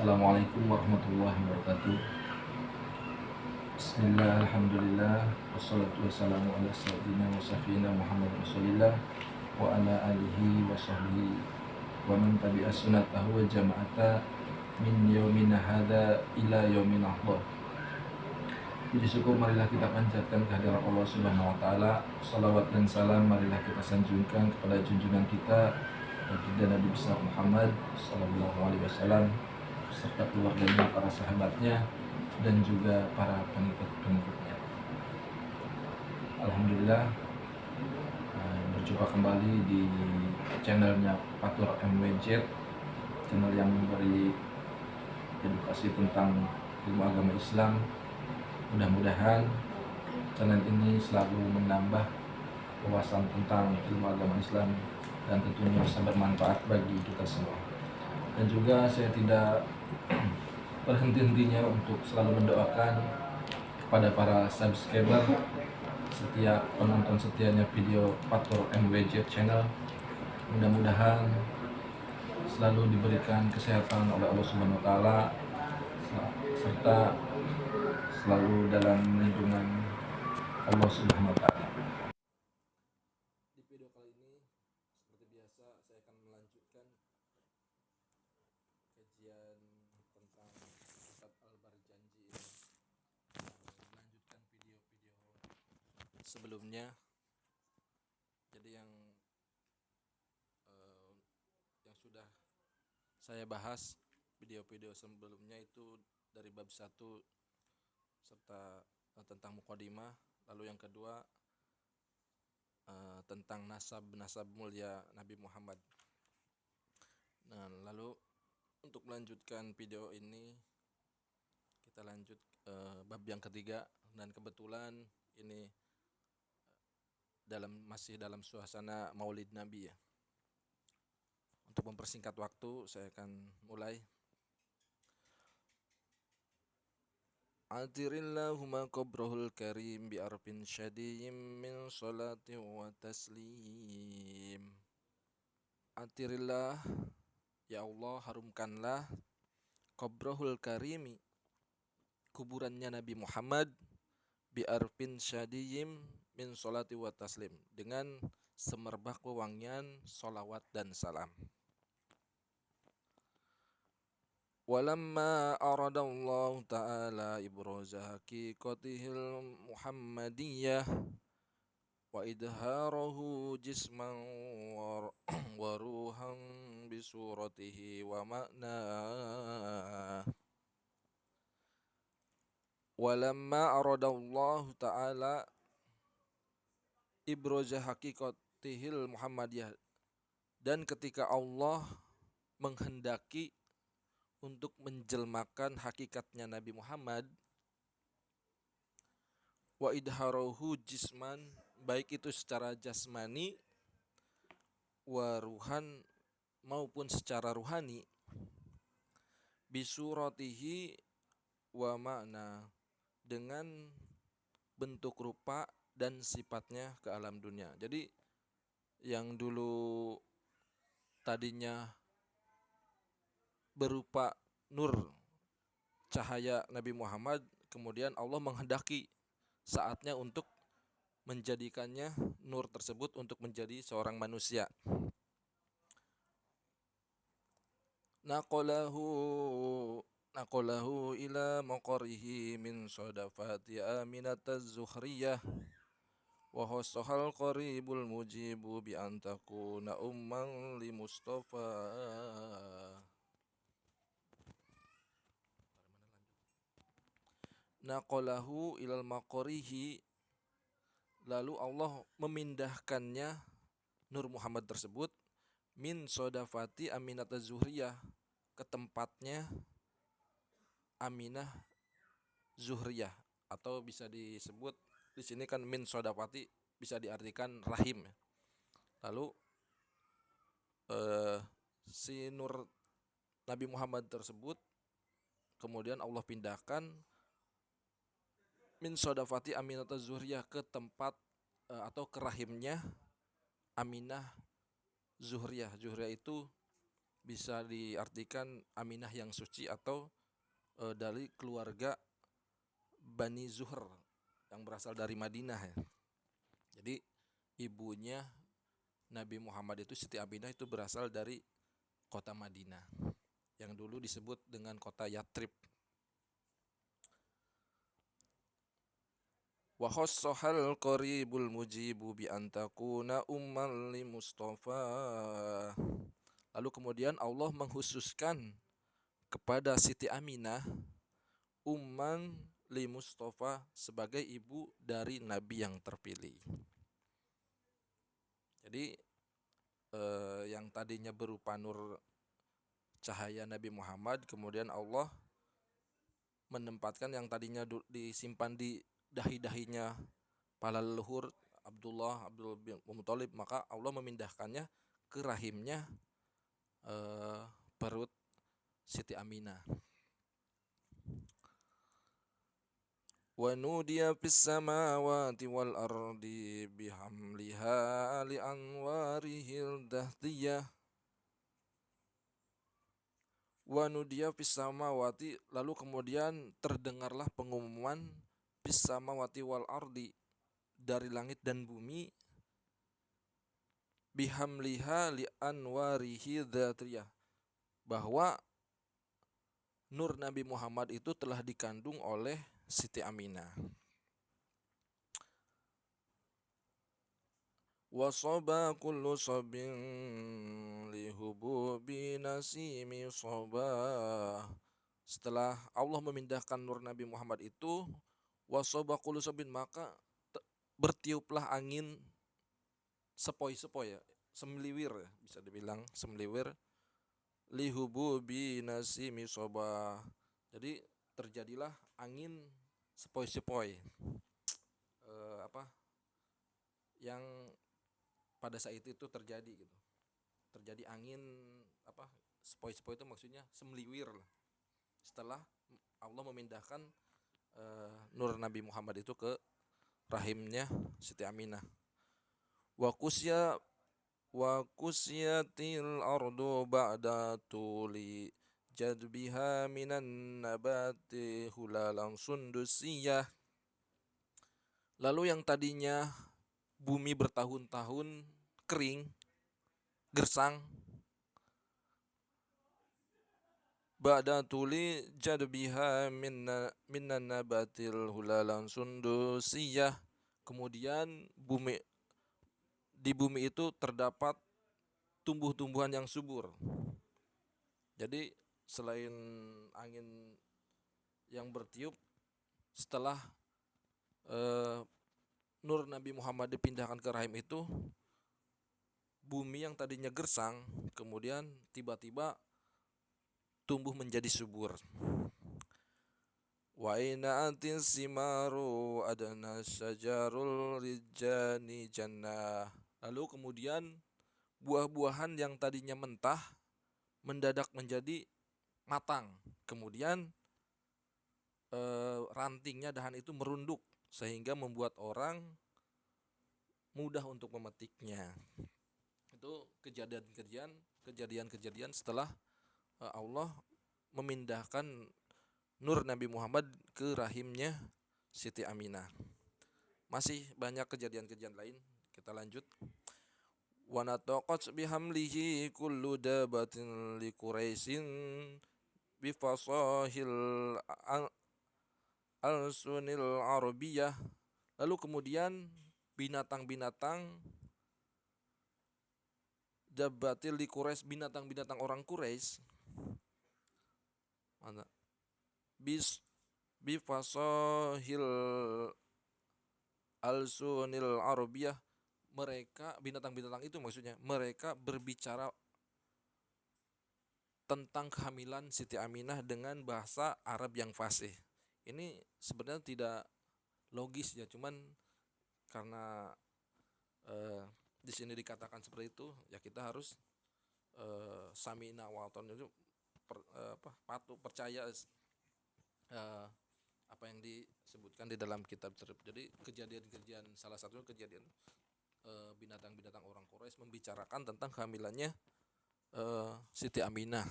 Assalamualaikum warahmatullahi wabarakatuh. Bismillah, alhamdulillah, wassalatu wassalamu ala sayyidina wa safina Muhammad Rasulillah wa ala alihi wa sahbihi wa man tabi'a sunnatahu wa jama'ata min yaumina hadha ila yaumina Allah. Puji syukur marilah kita panjatkan kehadirat Allah Subhanahu wa taala. Salawat dan salam marilah kita sanjungkan kepada junjungan kita baginda Nabi besar Muhammad sallallahu alaihi wasallam serta keluarganya, para sahabatnya, dan juga para pengikut-pengikutnya. Alhamdulillah, berjumpa kembali di channelnya Fatur MWJ, channel yang memberi edukasi tentang ilmu agama Islam. Mudah-mudahan channel ini selalu menambah wawasan tentang ilmu agama Islam dan tentunya bisa bermanfaat bagi kita semua. Dan juga saya tidak berhenti-hentinya untuk selalu mendoakan kepada para subscriber, setiap penonton setianya video Fatur MWJ channel. Mudah-mudahan selalu diberikan kesehatan oleh Allah Subhanahu wa taala serta selalu dalam lindungan Allah Subhanahu wa taala. Di video kali ini seperti biasa saya akan melanjutkan kajian tentang Ustaz Al-Barjanji ini, melanjutkan video-video sebelumnya. Jadi yang sudah saya bahas video-video sebelumnya itu dari bab 1 serta tentang muqaddimah, lalu yang kedua tentang nasab mulia Nabi Muhammad. Nah, lalu untuk melanjutkan video ini kita lanjut bab yang ketiga, dan kebetulan ini masih dalam suasana Maulid Nabi ya. Untuk mempersingkat waktu saya akan mulai. Atirillahumma qabrahul karim bi'arfin syadiyim min salati wa taslim. Atirillah, ya Allah, harumkanlah qabrahul karimi, kuburannya Nabi Muhammad, bi'arfin syadiyim min salati wa taslim, dengan semerbak wewangian salawat dan salam. Walamma aradallahu ta'ala ibraza haqiqatihil muhammadiyah wa idharahu jisman wa ruhan bisuratihi wa makna. Walamma aradallahu ta'ala ibraza haqiqatihil muhammadiyah, dan ketika Allah menghendaki untuk menjelmakan hakikatnya Nabi Muhammad, wa idharahu jisman, baik itu secara jasmani, wa ruhan, maupun secara ruhani, bisuratihi wa makna, dengan bentuk rupa dan sifatnya ke alam dunia. Jadi yang dulu tadinya berupa nur, cahaya Nabi Muhammad, kemudian Allah menghendaki saatnya untuk menjadikannya nur tersebut untuk menjadi seorang manusia. Naqalahu ila maqarihi min sadafati Aminataz Zuhriyah wa hasahal qaribul mujibu bi antakuna umman li Mustafa. Naqalahu ilal maqarihi, lalu Allah memindahkannya Nur Muhammad tersebut, min sodafati Aminataz Zuhriyah, ke tempatnya Aminah Zuhriyah, atau bisa disebut di sini kan min sodafati bisa diartikan rahim. Lalu si Nur Nabi Muhammad tersebut kemudian Allah pindahkan min sodafati Aminataz Zuhriyah, ke tempat atau ke rahimnya Aminah Zuhriyah. Zuhriyah itu bisa diartikan Aminah yang suci atau dari keluarga Bani Zuhr yang berasal dari Madinah ya. Jadi ibunya Nabi Muhammad itu Siti Aminah itu berasal dari kota Madinah yang dulu disebut dengan kota Yatrib. Wa khassohal qaribul mujibu bi antakuna ummal li Mustafa. Lalu kemudian Allah mengkhususkan kepada Siti Aminah umman li Mustafa sebagai ibu dari Nabi yang terpilih. Jadi yang tadinya berupa nur cahaya Nabi Muhammad, kemudian Allah menempatkan yang tadinya disimpan di dahi-dahinya para leluhur Abdul bin Muthalib, maka Allah memindahkannya ke rahimnya perut Siti Aminah. Wa nudiya fis samawati wal ardi bihamliha li anwarihil dahtiyah. Wa nudiya fis samawati, lalu kemudian terdengarlah pengumuman fis samawati wal ardi, dari langit dan bumi, bihamliha li anwarihi dzatiyah, bahwa nur Nabi Muhammad itu telah dikandung oleh Siti Aminah. Wa soba kullu sabin li hububi nasimi soba. Setelah Allah memindahkan nur Nabi Muhammad itu, wa soba kullu sabin, maka bertiuplah angin sepoi-sepoi ya, semliwir ya, bisa dibilang semliwir, lihububi nasimi soba. Jadi terjadilah angin sepoi-sepoi, yang pada saat itu terjadi gitu. Terjadi angin sepoi-sepoi itu maksudnya semliwir lah. Setelah Allah memindahkan nur Nabi Muhammad itu ke rahimnya Siti Aminah. Wa kusyatil ardu ba'da tuli jadbiha minan nabati hulalan sundusiyah. Lalu yang tadinya bumi bertahun-tahun kering, gersang, ba'da tuli jadbiha minan nabatil hulalan sundusiyah, kemudian di bumi itu terdapat tumbuh-tumbuhan yang subur. Jadi selain angin yang bertiup, setelah nur Nabi Muhammad dipindahkan ke rahim itu, bumi yang tadinya gersang kemudian tiba-tiba tumbuh menjadi subur. Wa ina'atin simaru adana syajarul rijani jannah. Lalu kemudian buah-buahan yang tadinya mentah mendadak menjadi matang. Kemudian rantingnya, dahan itu merunduk sehingga membuat orang mudah untuk memetiknya. Itu kejadian-kejadian setelah Allah memindahkan nur Nabi Muhammad ke rahimnya Siti Aminah. Masih banyak kejadian-kejadian lain, kita lanjut. Wa nataqat bihamlihi kullu dabatin li Quraisyin bi fasahil al-sunil arabiyah. Lalu kemudian binatang-binatang dabatil li Quraisy, binatang-binatang orang Quraisy, mana bis bifasahil al-sunil arabiyah, mereka binatang-binatang itu maksudnya mereka berbicara tentang kehamilan Siti Aminah dengan bahasa Arab yang fasih. Ini sebenarnya tidak logis ya, cuman karena di sini dikatakan seperti itu, ya kita harus samina wa ata'na, itu patuh percaya apa yang disebutkan di dalam kitab tersebut. Jadi kejadian-kejadian, salah satunya kejadian binatang-binatang orang Quraisy membicarakan tentang kehamilannya Siti Aminah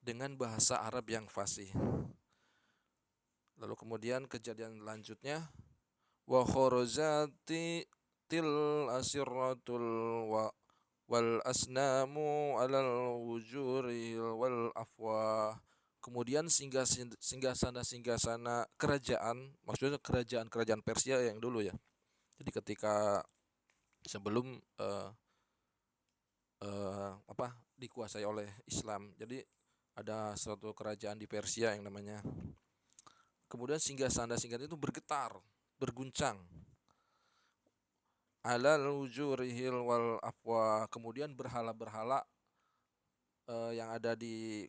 dengan bahasa Arab yang fasih. Lalu kemudian kejadian lanjutnya, wa khorozati til asiratul wal asnamu alal wujuril wal afwah. Kemudian singgah-sana kerajaan, maksudnya kerajaan Persia yang dulu ya. Jadi ketika sebelum dikuasai oleh Islam. Jadi ada suatu kerajaan di Persia yang namanya. Kemudian singgah-sana itu bergetar, berguncang. Alal wujurihil wal afwa. Kemudian berhala-berhala yang ada di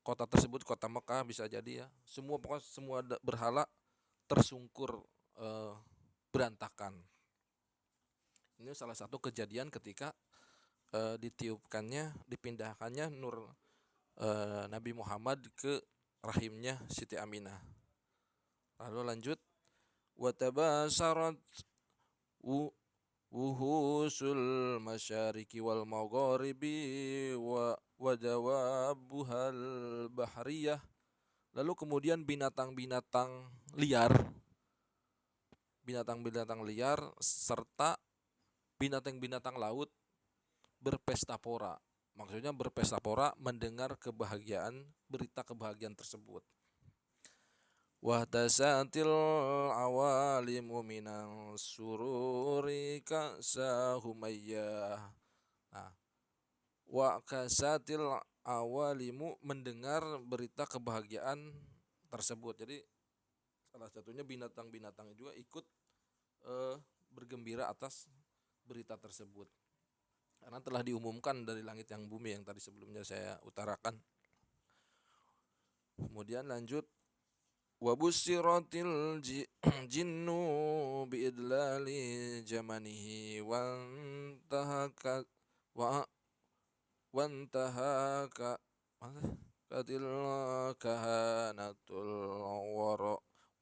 kota tersebut, kota Mekah bisa jadi ya. Semua berhala tersungkur, berantakan. Ini salah satu kejadian ketika dipindahkannya nur Nabi Muhammad ke rahimnya Siti Aminah. Lalu lanjut, wa tabasarat wuhusul masyariki wal magharibi wa dawabuhal bahriyah. Lalu kemudian binatang-binatang liar serta binatang-binatang laut berpesta pora. Maksudnya berpesta pora mendengar berita kebahagiaan tersebut. Wahtasatil awalimu minan sururi ka'sa humayyah. Nah, wa kasatil awalimu mendengar berita kebahagiaan tersebut. Jadi salah satunya binatang-binatang juga ikut bergembira atas berita tersebut. Karena telah diumumkan dari langit yang bumi yang tadi sebelumnya saya utarakan. Kemudian lanjut, wa busyiratil jinnu biidlali jamanihi wantahaka katil kahanatul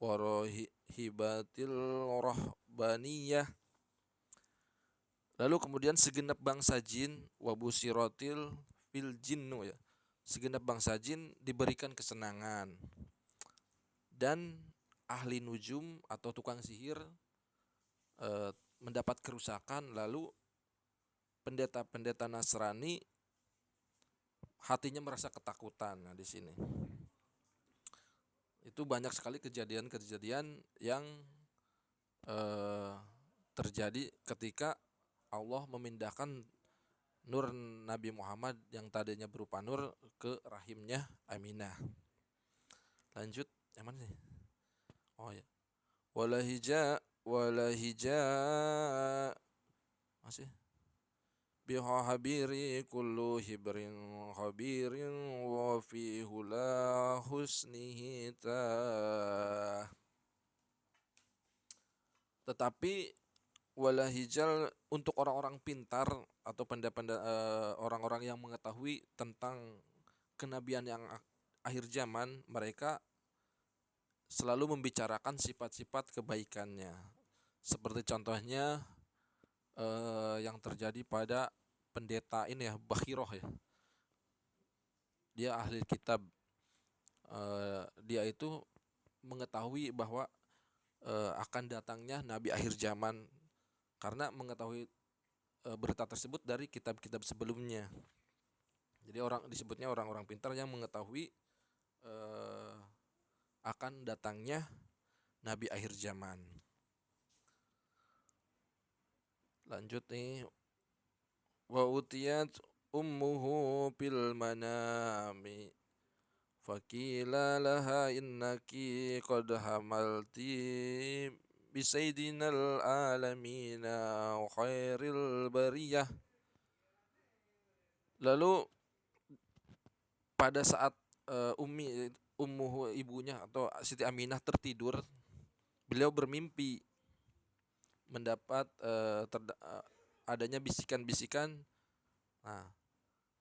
warahibatil rahbaniyah. Lalu kemudian segenap bangsa jin, wabusirotil fil jinnu ya. Segenap bangsa jin diberikan kesenangan. Dan ahli nujum atau tukang sihir mendapat kerusakan. Lalu pendeta-pendeta Nasrani hatinya merasa ketakutan. Nah, di sini itu banyak sekali kejadian-kejadian yang terjadi ketika Allah memindahkan nur Nabi Muhammad yang tadinya berupa nur ke rahimnya Aminah. Lanjut, yang mana nih? Oh ya. Walahija masih biha habiri kullu hibrin khabirin wa fi hula husnihi ta. Tetapi wala hijal untuk orang-orang pintar atau orang-orang yang mengetahui tentang kenabian yang akhir zaman, mereka selalu membicarakan sifat-sifat kebaikannya. Seperti contohnya yang terjadi pada pendeta ini ya, Bakhiroh ya. Dia ahli kitab. Dia itu mengetahui bahwa akan datangnya nabi akhir zaman karena mengetahui berita tersebut dari kitab-kitab sebelumnya. Jadi disebutnya orang-orang pintar yang mengetahui akan datangnya nabi akhir zaman. Lanjut nih, wa utiyat ummuhu bil manami faqila laha innaki qad hamalti bisaidinal alamina khairil bariyah. Lalu pada saat ummuhu ibunya atau Siti Aminah tertidur, beliau bermimpi mendapat adanya bisikan-bisikan. Nah,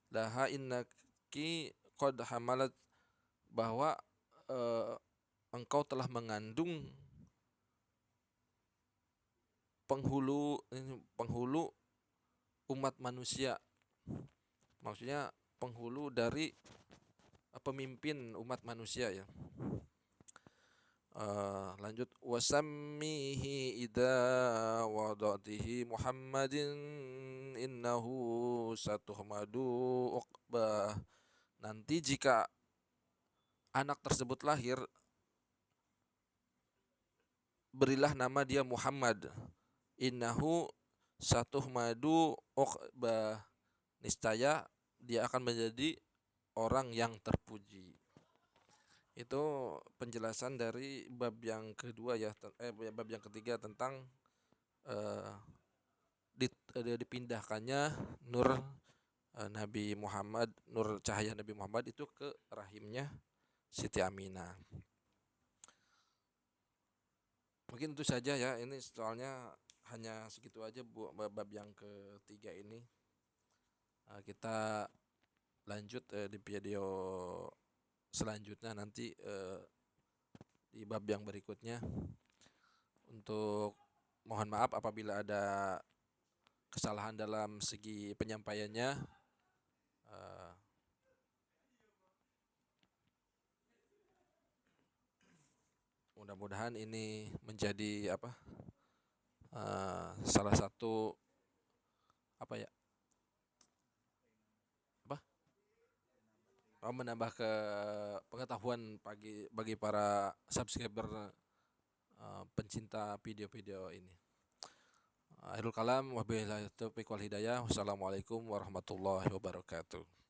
laha innaki qad hamalat, bahwa engkau telah mengandung penghulu umat manusia. Maksudnya penghulu dari pemimpin umat manusia ya. Lanjut, wasammihi idza wadatihi Muhammadin innahu satuhmadu uqbah. Nanti jika anak tersebut lahir, berilah nama dia Muhammad. Innahu satuhmadu uqbah. Niscaya dia akan menjadi orang yang terpuji. Itu penjelasan dari bab yang kedua ya, bab yang ketiga tentang dipindahkannya nur Nabi Muhammad, nur cahaya Nabi Muhammad itu ke rahimnya Siti Aminah. Mungkin itu saja ya, ini soalnya hanya segitu aja bab yang ketiga ini. Kita lanjut di video selanjutnya nanti di bab yang berikutnya. Untuk mohon maaf apabila ada kesalahan dalam segi penyampaiannya. Mudah-mudahan ini menjadi salah satu menambah ke pengetahuan bagi para subscriber pencinta video-video ini. Akhirul kalam, wabillahi taufiq wal hidayah. Wassalamualaikum warahmatullahi wabarakatuh.